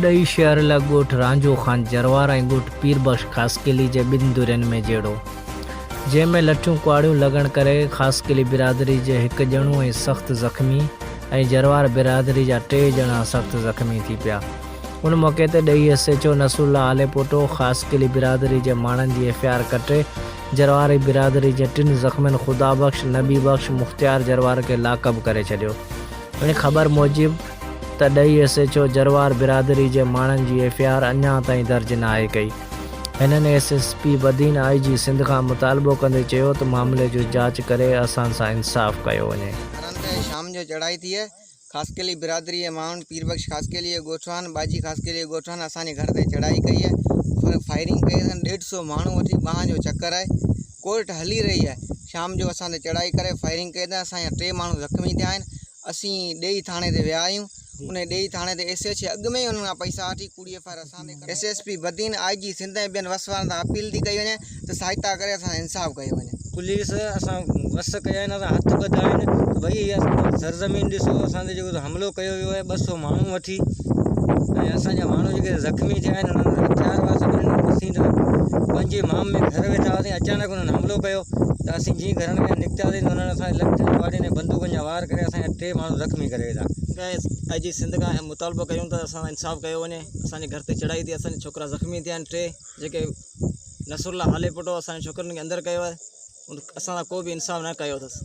ॾही शहर लाइ ॻोठ रांझो ख़ान जरवार ऐं ॻोठ पीरबख्श ख़ासकिली जे ॿिनि दुरियुनि में जहिड़ो, जंहिंमें लठियूं कुआड़ियूं लॻण करे ख़ासकिली बिरादरी जे हिकु ॼणो ऐं सख़्तु ज़ख़्मी ऐं जरवार बिरादरी जा 3 ॼणा सख़्तु ज़ख़्मी थी पिया। उन मौक़े ते ॾही SHO नसरुल्ला आलेपोटो ख़ासकिली बिरादरी जे माण्हुनि जी FIR कटे जरवारी बिरादरी जे 3 ज़ख़्मियुनि ख़ुदाबख्श, नबी बख्श, मुख़्तियार जरवार खे लाक़ब करे छॾियो। इन ख़बर मूजिब त ॾही SHO जरवार बिरादरी जे माण्हुनि जी FIR अञा ताईं दर्ज न आहे कई। हिननि SSP बदीन IG सिंध खां मुतालबो कंदे चयो त मामले जो जांच करे असां सां इंसाफ़ कयो वञे। शाम जो चढ़ाई थी है ख़ासकिली बिरादरी जे माण्हुनि पीरबख्श ख़ासकिली जे ॻोठवान, बाजी ख़ासकिली जे ॻोठवान असांजे घर ते चढ़ाई कई है, फायरिंग कई है। 150 माण्हू वठी ॿाह जो चक्कर आहे, कोर्ट हली रही है। शाम जो असां ते चढ़ाई करे फायरिंग कई अथऊं। असांजा 3 माण्हू ज़ख़्मी थिया आहिनि। असीं ॾेई थाणे ते विया आहियूं। उन ॾेई थाणे ते SHO अॻु में ई उन्हनि खां पैसा वठी कूड़ी FIR असां ते SSP बदीन IG सिंध ऐं ॿियनि वसवारनि सां अपील थी कई वञे त सहायता करे असां इंसाफ़ कयो वञे। पुलिस असां वस कया आहिनि, असां हथ ॿधा आहिनि त भई इहा सरज़मीन ॾिसो, असांते जेको हमिलो कयो वियो आहे 200 माण्हू वठी, ऐं असांजा माण्हू जेके ज़ख़्मी थिया आहिनि उन्हनि हथियार वासी पंहिंजे माम में घर वेठा हुआसीं। अचानक उन्हनि हमिलो कयो त असीं जीअं घरनि में निकितासीं त उन्हनि असांजे लठियुनि वारनि बंदूकनि जा वार करे असांजा 3 माण्हू ज़ख़्मी करे विधा। IG सिंध खां मुतालबो कयूं त असां इंसाफ़ कयो वञे। असांजे घर ते चढ़ाई थी, असांजा छोकिरा ज़ख़्मी थिया आहिनि 3, जेके नसरुल्ला आलेपोटो असांजे छोकिरनि खे अंदरि कयो आहे। असां को बि इंसाफ़ न कयो अथसि।